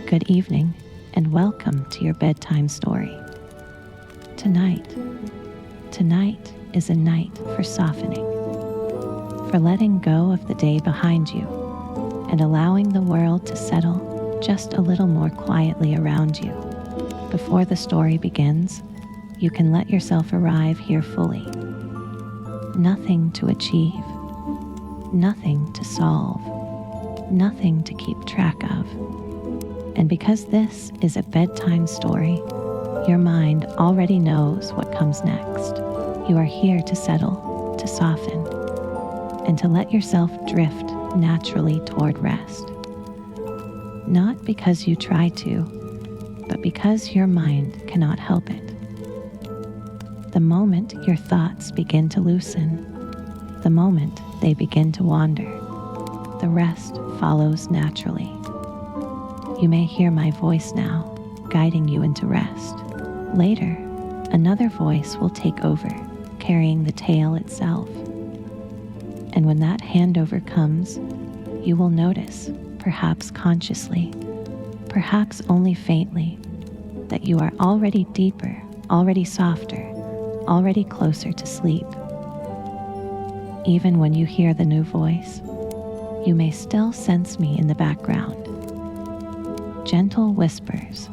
good evening, and welcome to your bedtime story. Tonight is a night for softening, for letting go of the day behind you and allowing the world to settle just a little more quietly around you. Before the story begins, you can let yourself arrive here fully. Nothing to achieve, nothing to solve, nothing to keep track of. And because this is a bedtime story, your mind already knows what comes next. You are here to settle, to soften, and to let yourself drift naturally toward rest. Not because you try to, but because your mind cannot help it. The moment your thoughts begin to loosen, the moment they begin to wander, the rest follows naturally. You may hear my voice now, guiding you into rest. Later, another voice will take over, carrying the tale itself. And when that handover comes, you will notice, perhaps consciously, perhaps only faintly, that you are already deeper, already softer, already closer to sleep. Even when you hear the new voice, you may still sense me in the background. Gentle whispers,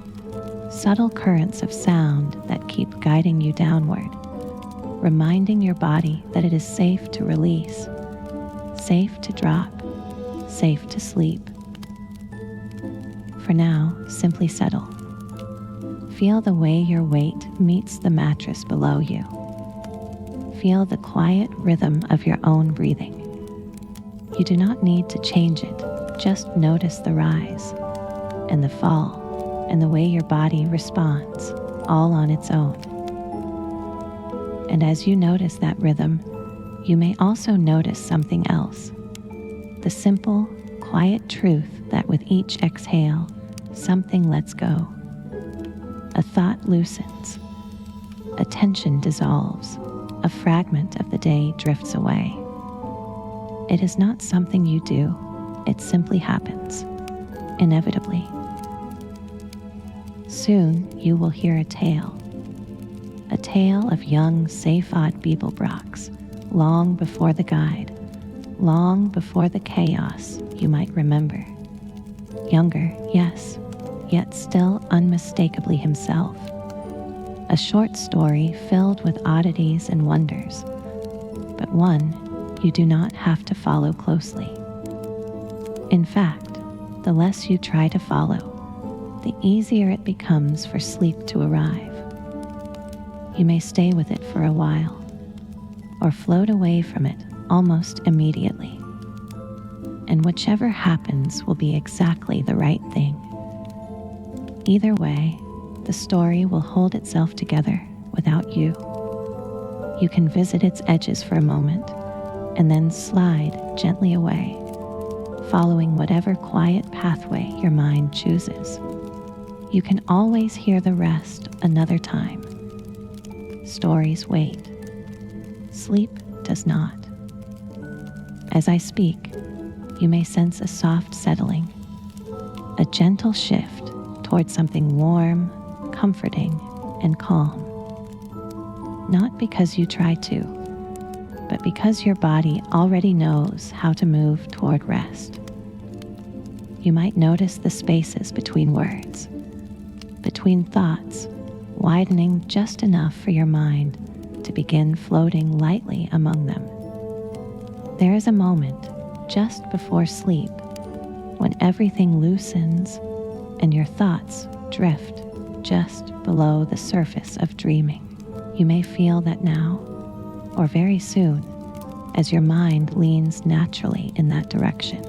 subtle currents of sound that keep guiding you downward, reminding your body that it is safe to release, safe to drop, safe to sleep. For now, simply settle. Feel the way your weight meets the mattress below you. Feel the quiet rhythm of your own breathing. You do not need to change it, just notice the rise and the fall and the way your body responds, all on its own. And as you notice that rhythm, you may also notice something else. The simple, quiet truth that with each exhale, something lets go. A thought loosens, a tension dissolves, a fragment of the day drifts away. It is not something you do, it simply happens, inevitably. Soon you will hear a tale of young Zaphod Beeblebrox, long before the guide, long before the chaos you might remember. Younger, yes, yet still unmistakably himself. A short story filled with oddities and wonders, but one you do not have to follow closely. In fact, the less you try to follow, the easier it becomes for sleep to arrive. You may stay with it for a while, or float away from it almost immediately. And whichever happens will be exactly the right thing. Either way, the story will hold itself together without you. You can visit its edges for a moment, and then slide gently away, following whatever quiet pathway your mind chooses. You can always hear the rest another time. Stories wait. Sleep does not. As I speak, you may sense a soft settling, a gentle shift towards something warm, comforting, and calm. Not because you try to, but because your body already knows how to move toward rest. You might notice the spaces between words, between thoughts, widening just enough for your mind to begin floating lightly among them. There is a moment just before sleep when everything loosens and your thoughts drift just below the surface of dreaming. You may feel that now, or very soon, as your mind leans naturally in that direction.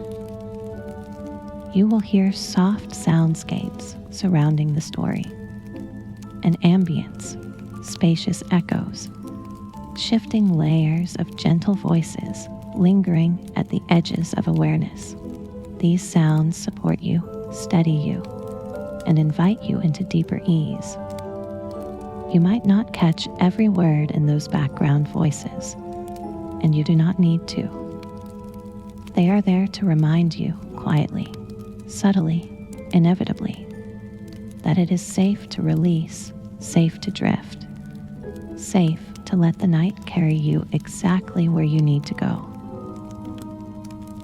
You will hear soft soundscapes surrounding the story, an ambience, spacious echoes, shifting layers of gentle voices lingering at the edges of awareness. These sounds support you, steady you, and invite you into deeper ease. You might not catch every word in those background voices, and you do not need to. They are there to remind you quietly, subtly, inevitably, that it is safe to release, safe to drift, safe to let the night carry you exactly where you need to go.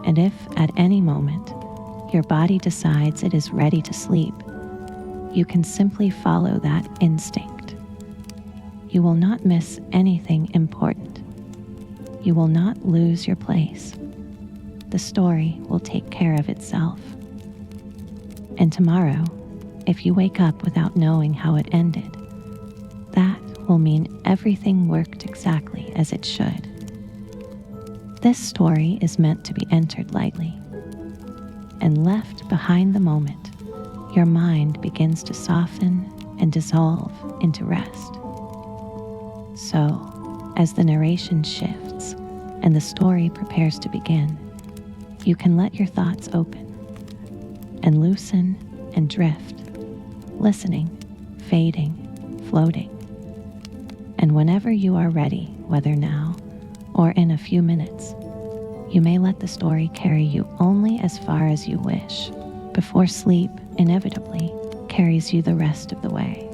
And if at any moment your body decides it is ready to sleep, you can simply follow that instinct. You will not miss anything important. You will not lose your place. The story will take care of itself. And tomorrow, if you wake up without knowing how it ended, that will mean everything worked exactly as it should. This story is meant to be entered lightly, and left behind the moment, your mind begins to soften and dissolve into rest. So, as the narration shifts and the story prepares to begin, you can let your thoughts open and loosen and drift, listening, fading, floating. And whenever you are ready, whether now or in a few minutes, you may let the story carry you only as far as you wish, before sleep inevitably carries you the rest of the way.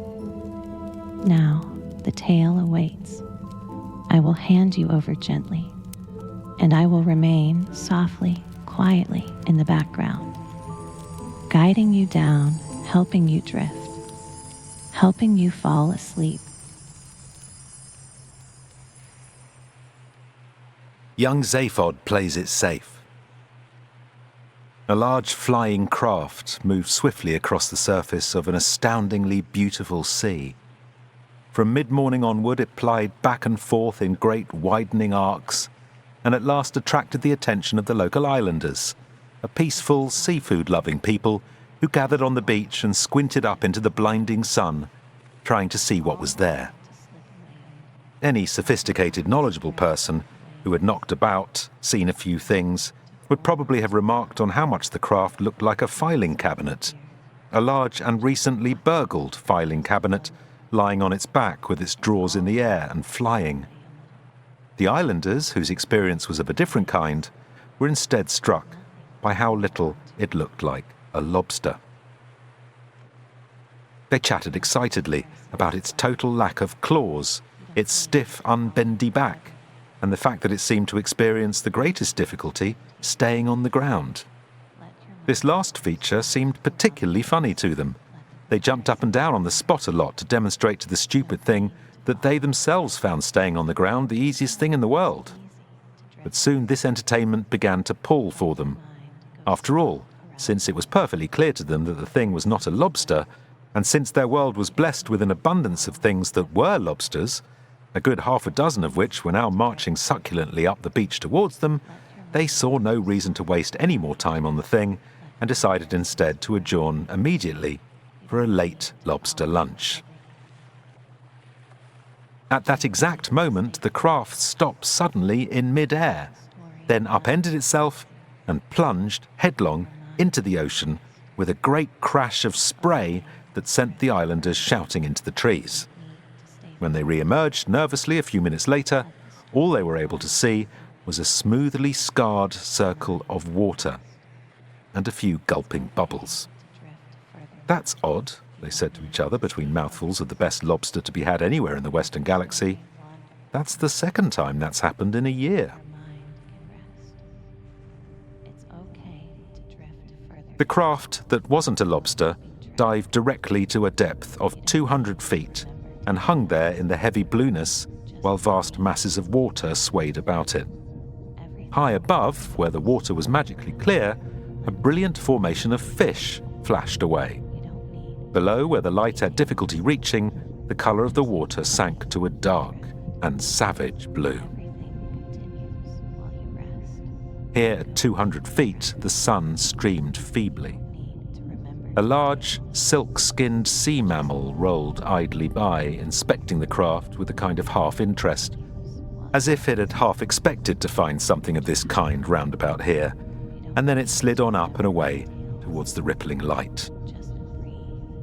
Now, the tale awaits. I will hand you over gently, and I will remain softly, quietly in the background, guiding you down, helping you drift, helping you fall asleep. Young Zaphod plays it safe. A large flying craft moved swiftly across the surface of an astoundingly beautiful sea. From mid-morning onward, it plied back and forth in great widening arcs, and at last attracted the attention of the local islanders, a peaceful, seafood-loving people who gathered on the beach and squinted up into the blinding sun, trying to see what was there. Any sophisticated, knowledgeable person who had knocked about, seen a few things, would probably have remarked on how much the craft looked like a filing cabinet, a large and recently burgled filing cabinet lying on its back with its drawers in the air and flying. The islanders, whose experience was of a different kind, were instead struck by how little it looked like a lobster. They chatted excitedly about its total lack of claws, its stiff, unbendy back, and the fact that it seemed to experience the greatest difficulty staying on the ground. This last feature seemed particularly funny to them. They jumped up and down on the spot a lot to demonstrate to the stupid thing that they themselves found staying on the ground the easiest thing in the world. But soon this entertainment began to pall for them. After all, since it was perfectly clear to them that the thing was not a lobster, and since their world was blessed with an abundance of things that were lobsters, a good half a dozen of which were now marching succulently up the beach towards them, they saw no reason to waste any more time on the thing and decided instead to adjourn immediately for a late lobster lunch. At that exact moment, the craft stopped suddenly in mid-air, then upended itself and plunged headlong into the ocean with a great crash of spray that sent the islanders shouting into the trees. When they re-emerged nervously a few minutes later, all they were able to see was a smoothly scarred circle of water and a few gulping bubbles. "That's odd," they said to each other between mouthfuls of the best lobster to be had anywhere in the Western Galaxy. "That's the second time that's happened in a year." The craft that wasn't a lobster dived directly to a depth of 200 feet and hung there in the heavy blueness while vast masses of water swayed about it. High above, where the water was magically clear, a brilliant formation of fish flashed away. Below, where the light had difficulty reaching, the color of the water sank to a dark and savage blue. Here at 200 feet, the sun streamed feebly. A large, silk-skinned sea mammal rolled idly by, inspecting the craft with a kind of half-interest, as if it had half expected to find something of this kind round about here, and then it slid on up and away towards the rippling light.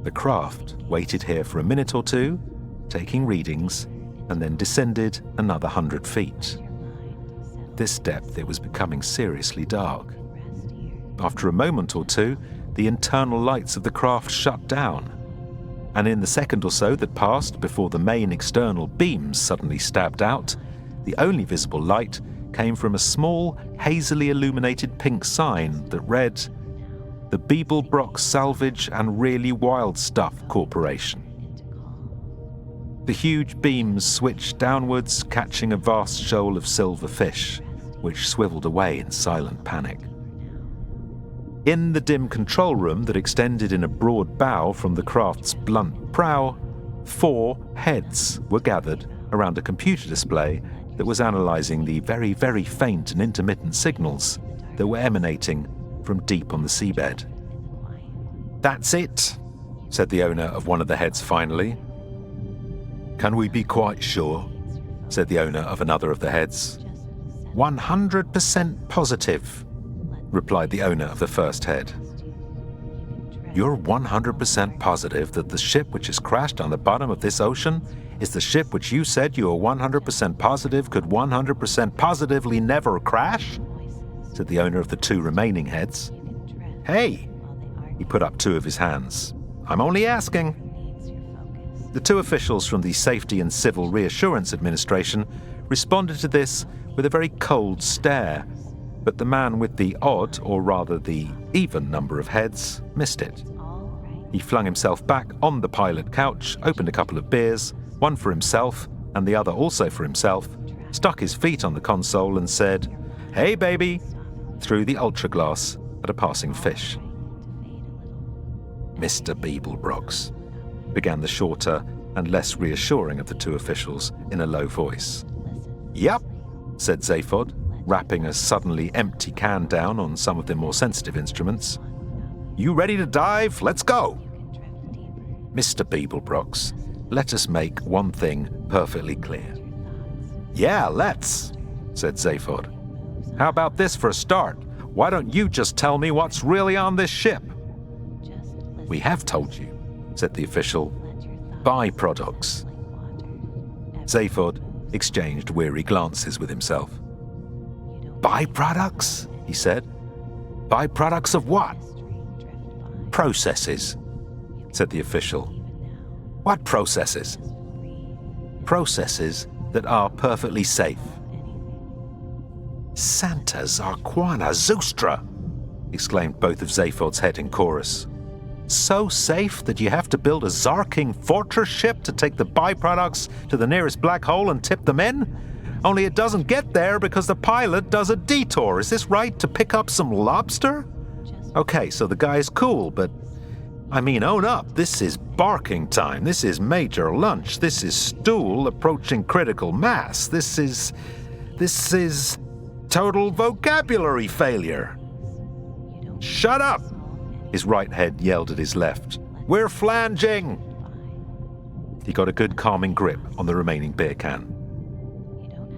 The craft waited here for a minute or two, taking readings, and then descended another 100 feet. At this depth, it was becoming seriously dark. After a moment or two, the internal lights of the craft shut down, and in the second or so that passed before the main external beams suddenly stabbed out, the only visible light came from a small, hazily illuminated pink sign that read, "The Beeblebrox Salvage and Really Wild Stuff Corporation." The huge beams switched downwards, catching a vast shoal of silver fish, which swiveled away in silent panic. In the dim control room that extended in a broad bow from the craft's blunt prow, 4 heads were gathered around a computer display that was analysing the very, very faint and intermittent signals that were emanating from deep on the seabed. "That's it," said the owner of one of the heads finally. "Can we be quite sure?" said the owner of another of the heads. 100% positive, replied the owner of the first head. "You're 100% positive that the ship which has crashed on the bottom of this ocean is the ship which you said you were 100% positive could 100% positively never crash?" said the owner of the 2 remaining heads. "Hey!" He put up 2 of his hands. "I'm only asking." The 2 officials from the Safety and Civil Reassurance Administration responded to this with a very cold stare, but the man with the odd, or rather the even number of heads, missed it. He flung himself back on the pilot couch, opened a couple of beers, one for himself and the other also for himself, stuck his feet on the console and said, "Hey baby," through the ultraglass at a passing fish. "Mr. Beeblebrox," began the shorter and less reassuring of the 2 officials in a low voice. "Yep," said Zaphod, rapping a suddenly empty can down on some of the more sensitive instruments. "You ready to dive? Let's go!" "Mr. Beeblebrox, let us make one thing perfectly clear." "Yeah, let's," said Zaphod. "How about this for a start? Why don't you just tell me what's really on this ship?" "We have told you," said the official. "Byproducts." Zaphod exchanged weary glances with himself. "Byproducts?" he said. "Byproducts of what?" "Processes," said the official. "What processes?" "Processes that are perfectly safe." "Santa's Arquana Zoostra!" exclaimed both of Zaphod's head in chorus. "So safe that you have to build a Zarking fortress ship to take the byproducts to the nearest black hole and tip them in? Only it doesn't get there because the pilot does a detour, is this right, to pick up some lobster? Okay, so the guy's cool, but I mean, own up, this is barking time, this is major lunch, this is stool approaching critical mass, this is total vocabulary failure." "Shut up!" his right head yelled at his left. "We're flanging!" He got a good calming grip on the remaining beer can.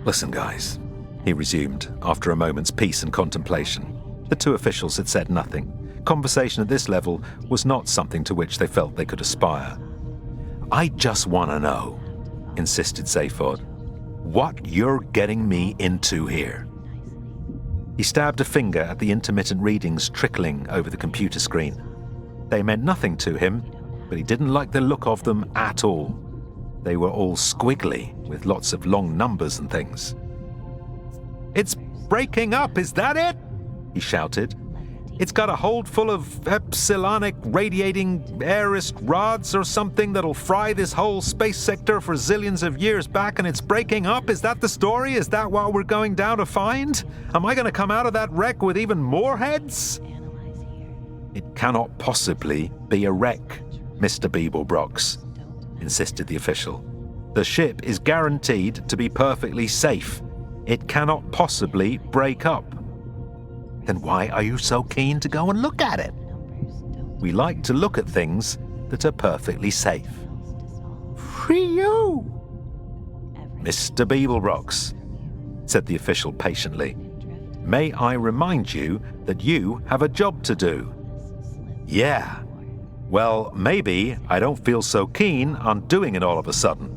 "Listen, guys," he resumed after a moment's peace and contemplation. The 2 officials had said nothing. Conversation at this level was not something to which they felt they could aspire. "I just want to know," insisted Zaphod, "what you're getting me into here." He stabbed a finger at the intermittent readings trickling over the computer screen. They meant nothing to him, but he didn't like the look of them at all. They were all squiggly, with lots of long numbers and things. "It's breaking up, is that it?" he shouted. "It's got a hold full of epsilonic radiating aorist rods or something that'll fry this whole space sector for zillions of years back, and it's breaking up? Is that the story? Is that what we're going down to find? Am I going to come out of that wreck with even more heads?" "It cannot possibly be a wreck, Mr. Beeblebrox," insisted the official. "The ship is guaranteed to be perfectly safe. It cannot possibly break up." "Then why are you so keen to go and look at it?" "We like to look at things that are perfectly safe." "For you!" "Mr. Beeblebrox," said the official patiently, "may I remind you that you have a job to do?" "Yeah. Well, maybe I don't feel so keen on doing it all of a sudden."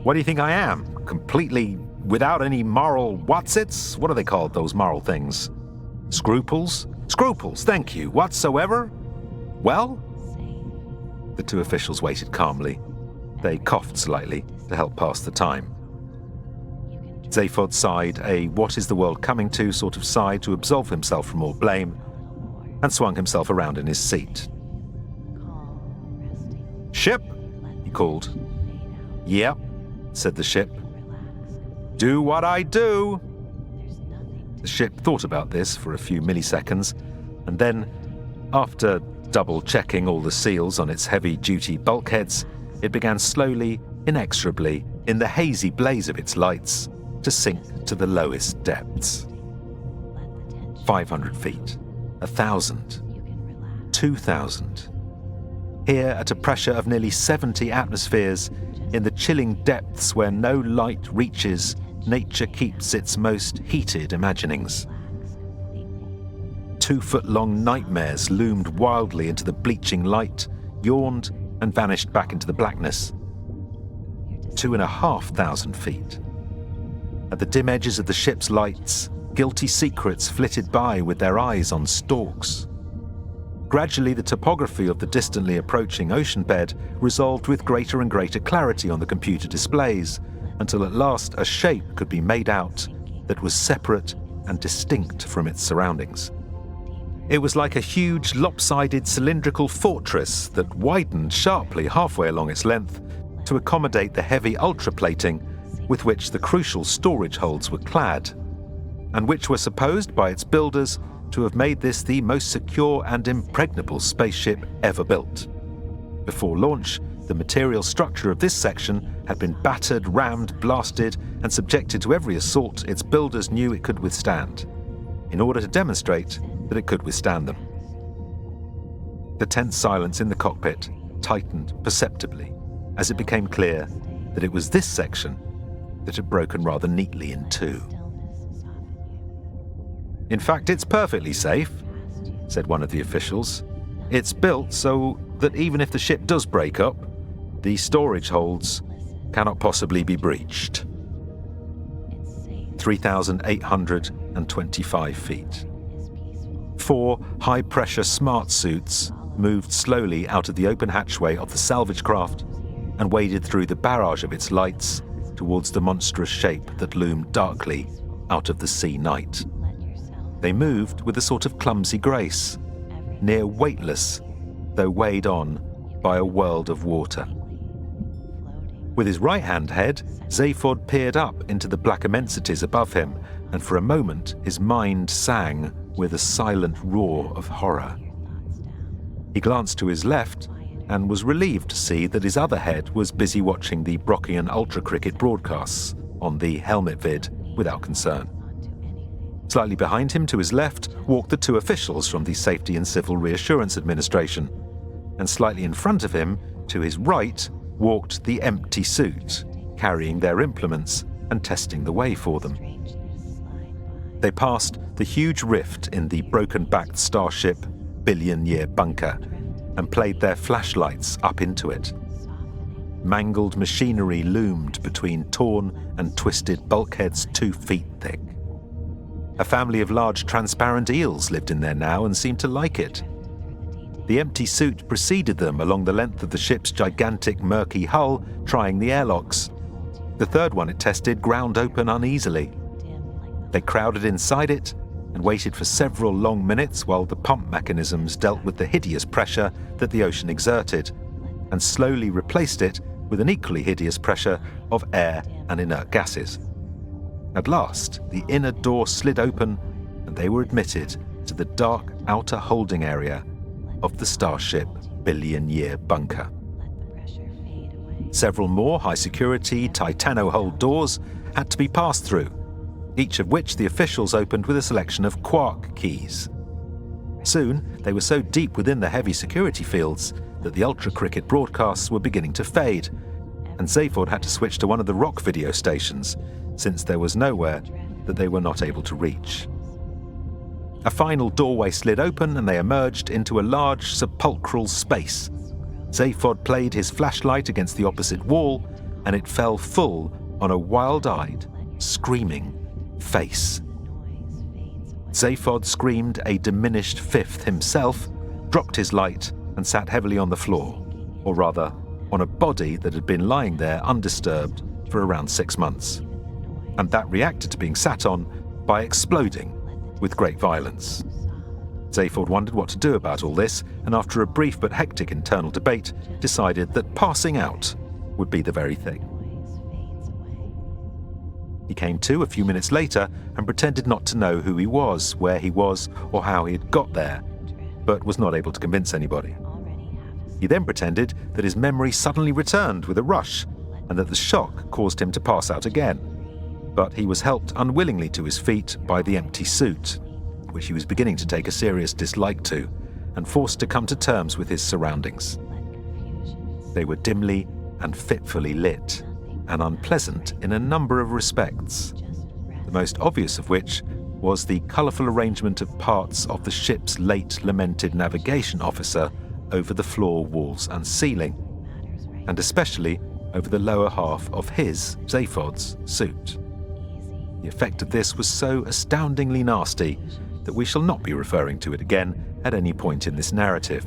"What do you think I am? Completely without any moral whatsits? What are they called, those moral things? Scruples? Scruples, thank you. Whatsoever? Well, The two officials waited calmly. They coughed slightly to help pass the time. Zaphod sighed a what is the world coming to sort of sigh to absolve himself from all blame, and swung himself around in his seat. "Ship," he called. "Yep," said the ship. "Do what I do." The ship thought about this for a few milliseconds, and then, after double-checking all the seals on its heavy-duty bulkheads, it began slowly, inexorably, in the hazy blaze of its lights, to sink to the lowest depths. 500 feet, 1,000, 2,000. Here, at a pressure of nearly 70 atmospheres, in the chilling depths where no light reaches, nature keeps its most heated imaginings. 2-foot-long nightmares loomed wildly into the bleaching light, yawned, and vanished back into the blackness. 2,500 feet. At the dim edges of the ship's lights, guilty secrets flitted by with their eyes on stalks. Gradually, the topography of the distantly approaching ocean bed resolved with greater and greater clarity on the computer displays, until at last a shape could be made out that was separate and distinct from its surroundings. It was like a huge, lopsided, cylindrical fortress that widened sharply halfway along its length to accommodate the heavy ultraplating with which the crucial storage holds were clad, and which were supposed by its builders to have made this the most secure and impregnable spaceship ever built. Before launch, the material structure of this section had been battered, rammed, blasted, and subjected to every assault its builders knew it could withstand, in order to demonstrate that it could withstand them. The tense silence in the cockpit tightened perceptibly as it became clear that it was this section that had broken rather neatly in two. "In fact, it's perfectly safe," said one of the officials. "It's built so that even if the ship does break up, the storage holds cannot possibly be breached." 3,825 feet. 4 high-pressure smart suits moved slowly out of the open hatchway of the salvage craft and waded through the barrage of its lights towards the monstrous shape that loomed darkly out of the sea night. They moved with a sort of clumsy grace, near weightless, though weighed on by a world of water. With his right-hand head, Zaphod peered up into the black immensities above him, and for a moment his mind sang with a silent roar of horror. He glanced to his left and was relieved to see that his other head was busy watching the Brockian Ultra Cricket broadcasts on the helmet vid without concern. Slightly behind him to his left walked the 2 officials from the Safety and Civil Reassurance Administration, and slightly in front of him, to his right, walked the empty suit, carrying their implements and testing the way for them. They passed the huge rift in the broken-backed starship billion-year bunker and played their flashlights up into it. Mangled machinery loomed between torn and twisted bulkheads 2 feet thick. A family of large transparent eels lived in there now and seemed to like it. The empty suit preceded them along the length of the ship's gigantic murky hull, trying the airlocks. The third one it tested ground open uneasily. They crowded inside it and waited for several long minutes while the pump mechanisms dealt with the hideous pressure that the ocean exerted, and slowly replaced it with an equally hideous pressure of air and inert gases. At last, the inner door slid open and they were admitted to the dark outer holding area of the starship billion-year bunker. Several more high-security titano-hull doors had to be passed through, each of which the officials opened with a selection of quark keys. Soon, they were so deep within the heavy security fields that the Ultra Cricket broadcasts were beginning to fade, and Zaphod had to switch to one of the rock video stations, since there was nowhere that they were not able to reach. A final doorway slid open and they emerged into a large sepulchral space. Zaphod played his flashlight against the opposite wall, and it fell full on a wild-eyed, screaming face. Zaphod screamed a diminished fifth himself, dropped his light, and sat heavily on the floor, or rather, on a body that had been lying there undisturbed for around 6 months. And that reacted to being sat on by exploding with great violence. Zaphod wondered what to do about all this, and after a brief but hectic internal debate, decided that passing out would be the very thing. He came to a few minutes later and pretended not to know who he was, where he was, or how he had got there, but was not able to convince anybody. He then pretended that his memory suddenly returned with a rush, and that the shock caused him to pass out again. But he was helped unwillingly to his feet by the empty suit, which he was beginning to take a serious dislike to, and forced to come to terms with his surroundings. They were dimly and fitfully lit, and unpleasant in a number of respects, the most obvious of which was the colourful arrangement of parts of the ship's late lamented navigation officer over the floor, walls and ceiling, and especially over the lower half of his, Zaphod's, suit. The effect of this was so astoundingly nasty that we shall not be referring to it again at any point in this narrative,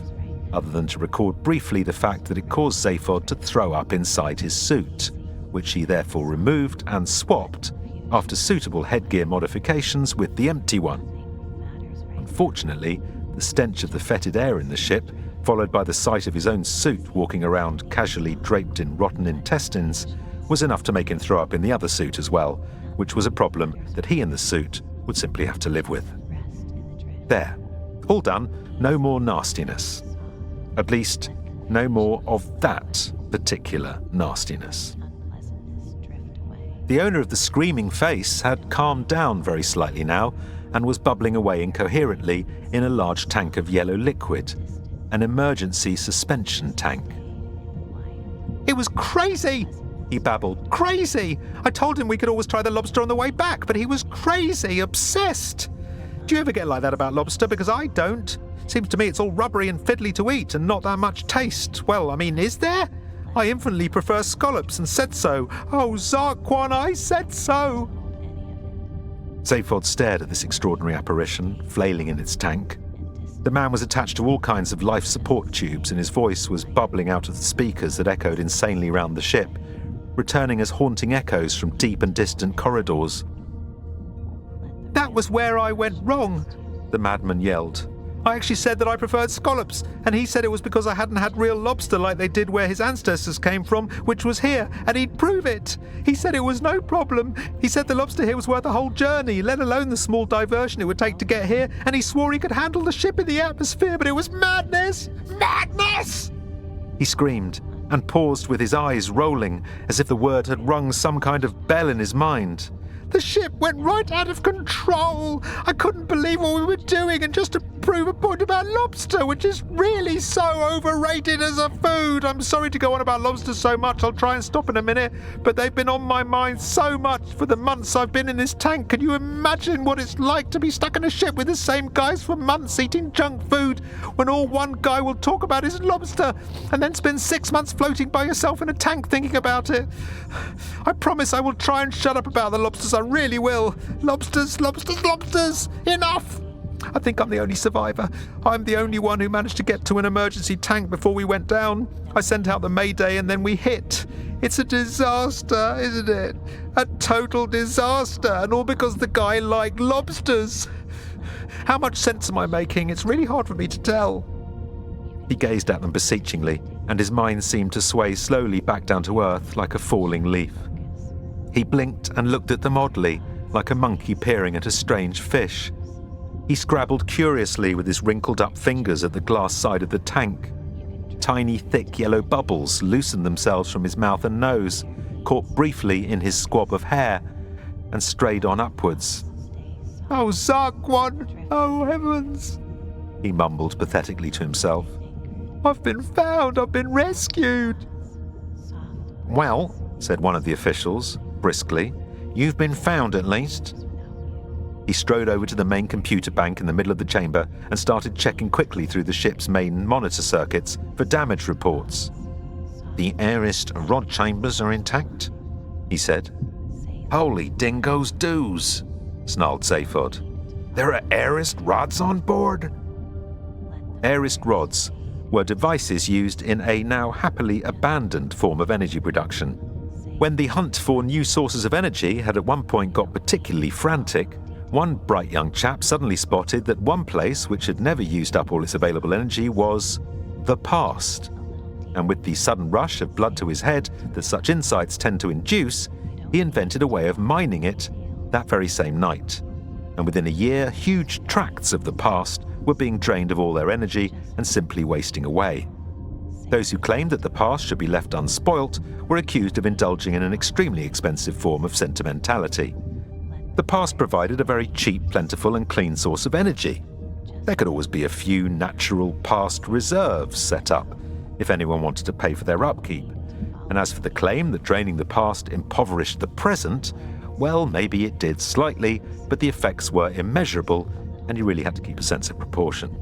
other than to record briefly the fact that it caused Zaphod to throw up inside his suit, which he therefore removed and swapped after suitable headgear modifications with the empty one. Unfortunately, the stench of the fetid air in the ship, followed by the sight of his own suit walking around casually draped in rotten intestines, was enough to make him throw up in the other suit as well, which was a problem that he and the suit would simply have to live with. There, all done, no more nastiness. At least, no more of that particular nastiness. The owner of the screaming face had calmed down very slightly now and was bubbling away incoherently in a large tank of yellow liquid, an emergency suspension tank. "It was crazy!" he babbled. "Crazy! I told him we could always try the lobster on the way back, but he was crazy, obsessed. Do you ever get like that about lobster? Because I don't. Seems to me it's all rubbery and fiddly to eat and not that much taste. Well, I mean, is there? I infinitely prefer scallops and said so. Oh, Zarquan, I said so." Zaphod stared at this extraordinary apparition, flailing in its tank. The man was attached to all kinds of life support tubes, and his voice was bubbling out of the speakers that echoed insanely round the ship, returning as haunting echoes from deep and distant corridors. "That was where I went wrong," the madman yelled. "I actually said that I preferred scallops, and he said it was because I hadn't had real lobster like they did where his ancestors came from, which was here, and he'd prove it. He said it was no problem. He said the lobster here was worth the whole journey, let alone the small diversion it would take to get here, and he swore he could handle the ship in the atmosphere, but it was madness! Madness!" He screamed, and paused with his eyes rolling, as if the word had rung some kind of bell in his mind. "The ship went right out of control. I couldn't believe what we were doing, and just to prove a point about lobster, which is really so overrated as a food. I'm sorry to go on about lobsters so much, I'll try and stop in a minute, but they've been on my mind so much for the months I've been in this tank. Can you imagine what it's like to be stuck in a ship with the same guys for months eating junk food, when all one guy will talk about is lobster, and then spend 6 months floating by yourself in a tank thinking about it? I promise I will try and shut up about the lobsters, I really will. Lobsters, lobsters, lobsters! Enough! I think I'm the only survivor. I'm the only one who managed to get to an emergency tank before we went down. I sent out the Mayday and then we hit. It's a disaster, isn't it? A total disaster, and all because the guy liked lobsters. How much sense am I making? It's really hard for me to tell." He gazed at them beseechingly, and his mind seemed to sway slowly back down to earth like a falling leaf. He blinked and looked at them oddly, like a monkey peering at a strange fish. He scrabbled curiously with his wrinkled-up fingers at the glass side of the tank. Tiny, thick yellow bubbles loosened themselves from his mouth and nose, caught briefly in his squab of hair, and strayed on upwards. "Oh, Zarquan! Oh, heavens!" he mumbled pathetically to himself. "I've been found! I've been rescued!" "Well," said one of the officials, briskly, "you've been found at least." He strode over to the main computer bank in the middle of the chamber and started checking quickly through the ship's main monitor circuits for damage reports. "The airist rod chambers are intact," he said. "Holy dingoes doos," snarled Zaphod. "There are airist rods on board?" Airist rods were devices used in a now happily abandoned form of energy production. When the hunt for new sources of energy had at one point got particularly frantic, one bright young chap suddenly spotted that one place which had never used up all its available energy was the past. And with the sudden rush of blood to his head that such insights tend to induce, he invented a way of mining it that very same night. And within a year, huge tracts of the past were being drained of all their energy and simply wasting away. Those who claimed that the past should be left unspoilt were accused of indulging in an extremely expensive form of sentimentality. The past provided a very cheap, plentiful and clean source of energy. There could always be a few natural past reserves set up if anyone wanted to pay for their upkeep. And as for the claim that draining the past impoverished the present, well, maybe it did slightly, but the effects were immeasurable, and you really had to keep a sense of proportion.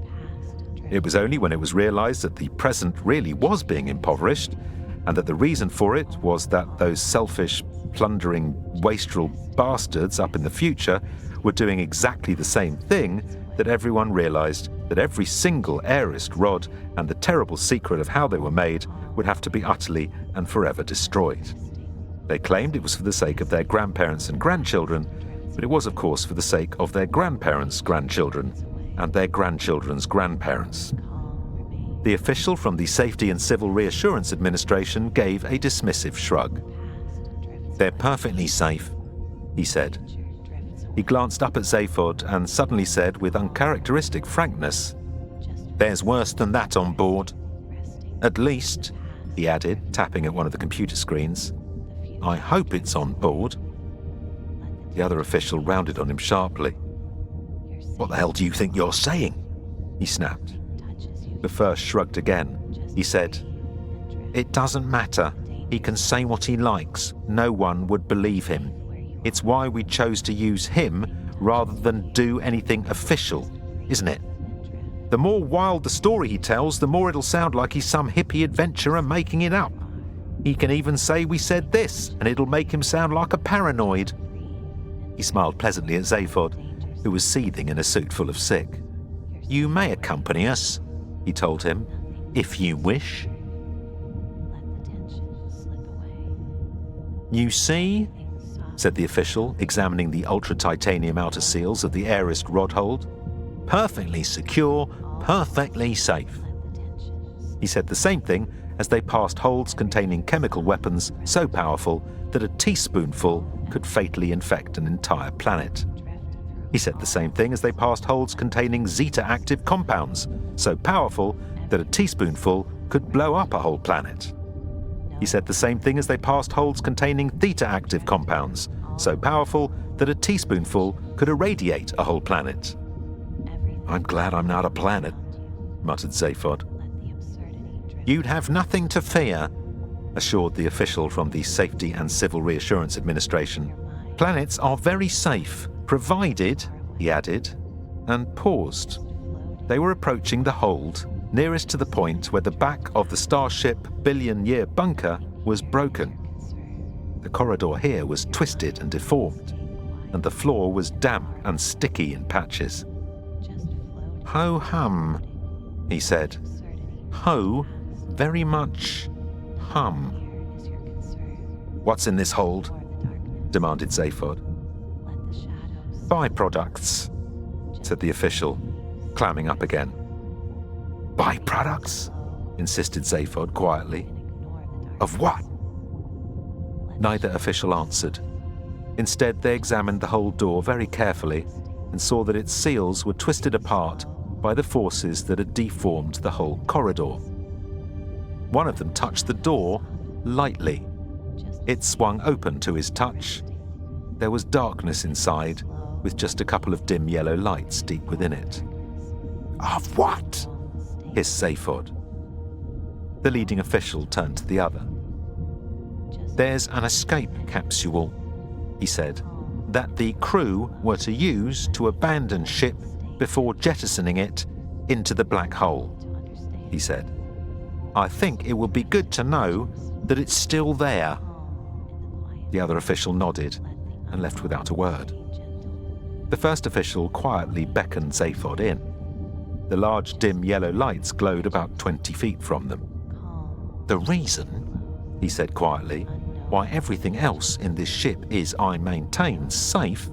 It was only when it was realized that the present really was being impoverished, and that the reason for it was that those selfish, plundering, wastrel bastards up in the future were doing exactly the same thing, that everyone realized that every single airist rod and the terrible secret of how they were made would have to be utterly and forever destroyed. They claimed it was for the sake of their grandparents and grandchildren, but it was of course for the sake of their grandparents' grandchildren and their grandchildren's grandparents. The official from the Safety and Civil Reassurance Administration gave a dismissive shrug. "They're perfectly safe," he said. He glanced up at Zaphod and suddenly said with uncharacteristic frankness, "There's worse than that on board. At least," he added, tapping at one of the computer screens, "I hope it's on board." The other official rounded on him sharply. "What the hell do you think you're saying?" he snapped. The first shrugged again. He said, "It doesn't matter. He can say what he likes. No one would believe him. It's why we chose to use him rather than do anything official, isn't it? The more wild the story he tells, the more it'll sound like he's some hippie adventurer making it up. He can even say we said this, and it'll make him sound like a paranoid." He smiled pleasantly at Zaphod, who was seething in a suit full of sick. "You may accompany us," he told him, "if you wish." "You see," said the official, examining the ultra-titanium outer seals of the airist rod hold, "perfectly secure, perfectly safe." He said the same thing as they passed holds containing chemical weapons so powerful that a teaspoonful could fatally infect an entire planet. He said the same thing as they passed holds containing zeta-active compounds so powerful that a teaspoonful could blow up a whole planet. He said the same thing as they passed holds containing theta-active compounds so powerful that a teaspoonful could irradiate a whole planet. "I'm glad I'm not a planet," muttered Zaphod. "You'd have nothing to fear," assured the official from the Safety and Civil Reassurance Administration. "Planets are very safe, provided," he added, and paused. They were approaching the hold, nearest to the point where the back of the Starship billion-year bunker was broken. The corridor here was twisted and deformed, and the floor was damp and sticky in patches. "Ho-hum," he said. "Ho, very much hum." "What's in this hold?" demanded Zaphod. "Byproducts," said the official, clamming up again. "Byproducts?" insisted Zaphod quietly. "Of what?" Neither official answered. Instead, they examined the whole door very carefully and saw that its seals were twisted apart by the forces that had deformed the whole corridor. One of them touched the door lightly. It swung open to his touch. There was darkness inside, with just a couple of dim yellow lights deep within it. "Of what?" hissed Zaphod. The leading official turned to the other. "There's an escape capsule," he said, "that the crew were to use to abandon ship before jettisoning it into the black hole," he said. "I think it would be good to know that it's still there." The other official nodded and left without a word. The first official quietly beckoned Zaphod in. The large dim yellow lights glowed about 20 feet from them. "The reason," he said quietly, "why everything else in this ship is, I maintain, safe,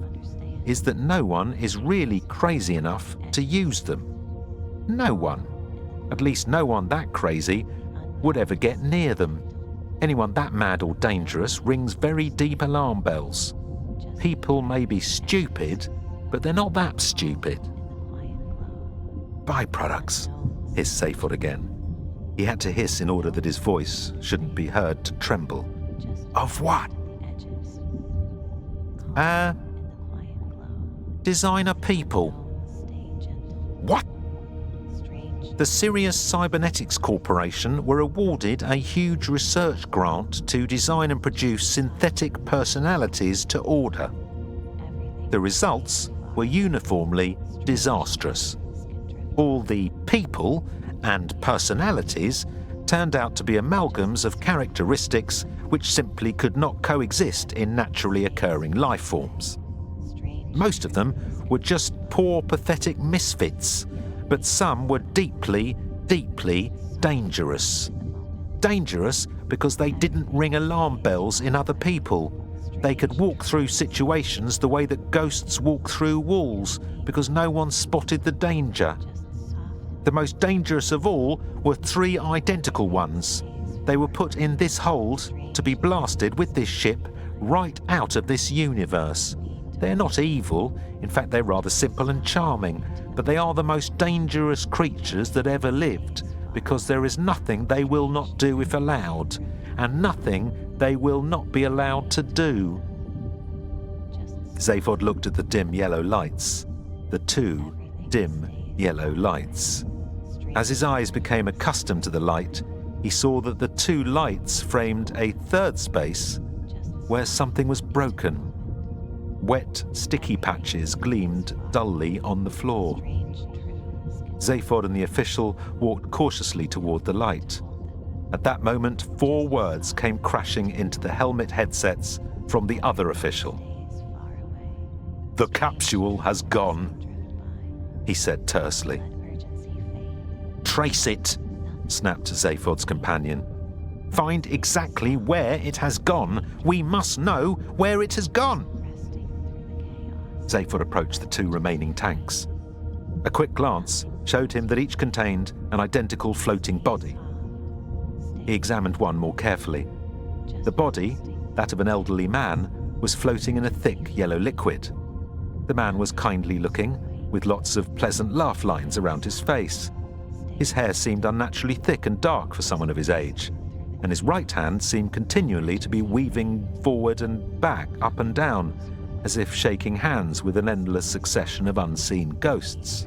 is that no one is really crazy enough to use them. No one. At least no one that crazy would ever get near them. Anyone that mad or dangerous rings very deep alarm bells. People may be stupid, but they're not that stupid." "Byproducts," hissed Zaphod again. He had to hiss in order that his voice shouldn't be heard to tremble. "Of what?" Designer people." "What?" "The Sirius Cybernetics Corporation were awarded a huge research grant to design and produce synthetic personalities to order. The results were uniformly disastrous. All the people and personalities turned out to be amalgams of characteristics which simply could not coexist in naturally occurring life forms. Most of them were just poor, pathetic misfits, but some were deeply, deeply dangerous. Dangerous because they didn't ring alarm bells in other people. They could walk through situations the way that ghosts walk through walls because no one spotted the danger. The most dangerous of all were 3 identical ones. They were put in this hold to be blasted with this ship right out of this universe. They're not evil, in fact they're rather simple and charming, but they are the most dangerous creatures that ever lived, because there is nothing they will not do if allowed, and nothing they will not be allowed to do." Zaphod looked at the dim yellow lights. The 2 dim yellow lights. As his eyes became accustomed to the light, he saw that the 2 lights framed a third space where something was broken. Wet, sticky patches gleamed dully on the floor. Zaphod and the official walked cautiously toward the light. At that moment, 4 words came crashing into the helmet headsets from the other official. "The capsule has gone," he said tersely. "Trace it," snapped Zaphod's companion. "Find exactly where it has gone. We must know where it has gone." Zaphod approached the 2 remaining tanks. A quick glance showed him that each contained an identical floating body. He examined one more carefully. The body, that of an elderly man, was floating in a thick yellow liquid. The man was kindly looking, with lots of pleasant laugh lines around his face. His hair seemed unnaturally thick and dark for someone of his age, and his right hand seemed continually to be weaving forward and back, up and down, as if shaking hands with an endless succession of unseen ghosts.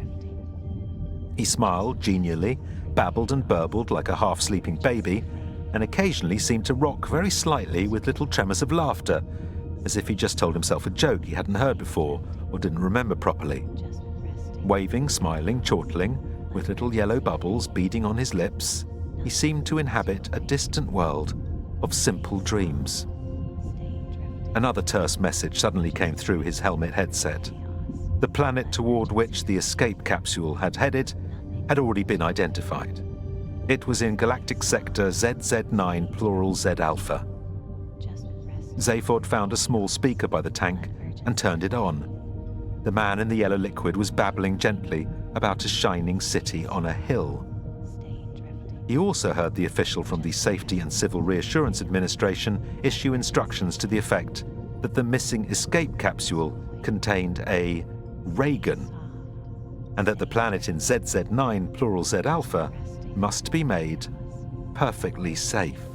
He smiled genially, babbled and burbled like a half-sleeping baby, and occasionally seemed to rock very slightly with little tremors of laughter, as if he just told himself a joke he hadn't heard before or didn't remember properly. Waving, smiling, chortling, with little yellow bubbles beading on his lips, he seemed to inhabit a distant world of simple dreams. Another terse message suddenly came through his helmet headset. The planet toward which the escape capsule had headed had already been identified. It was in galactic sector ZZ9 plural Z Alpha. Zaphod found a small speaker by the tank and turned it on. The man in the yellow liquid was babbling gently about a shining city on a hill. He also heard the official from the Safety and Civil Reassurance Administration issue instructions to the effect that the missing escape capsule contained a ray gun, and that the planet in ZZ9 plural Z Alpha must be made perfectly safe.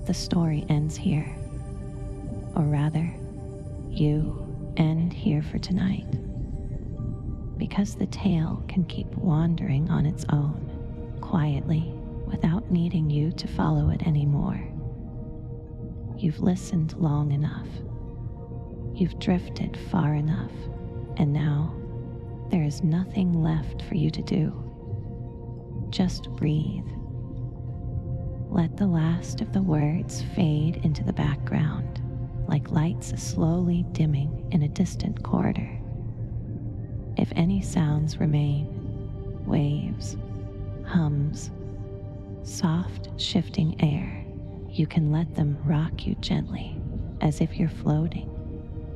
The story ends here. Or rather, you end here for tonight. Because the tale can keep wandering on its own, quietly, without needing you to follow it anymore. You've listened long enough. You've drifted far enough, and now there is nothing left for you to do. Just breathe. Let the last of the words fade into the background, like lights slowly dimming in a distant corridor. If any sounds remain, waves, hums, soft shifting air, you can let them rock you gently as if you're floating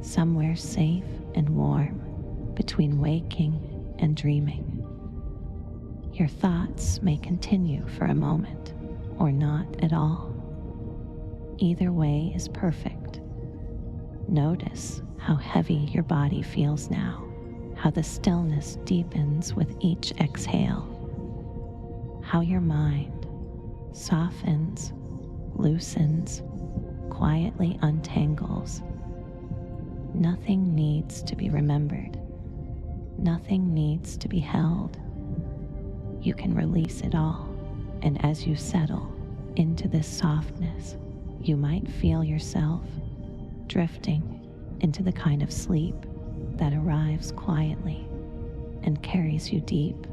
somewhere safe and warm between waking and dreaming. Your thoughts may continue for a moment or not at all. Either way is perfect. Notice how heavy your body feels now, how the stillness deepens with each exhale, how your mind softens, loosens, quietly untangles. Nothing needs to be remembered. Nothing needs to be held. You can release it all, and as you settle into this softness, you might feel yourself drifting into the kind of sleep that arrives quietly and carries you deep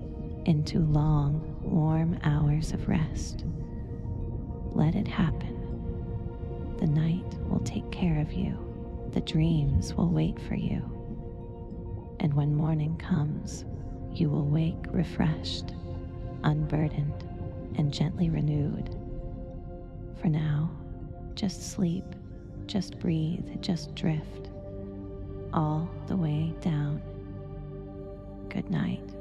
into long, warm hours of rest. Let it happen. The night will take care of you. The dreams will wait for you. And when morning comes, you will wake refreshed, unburdened, and gently renewed. For now, just sleep, just breathe, just drift, all the way down. Good night.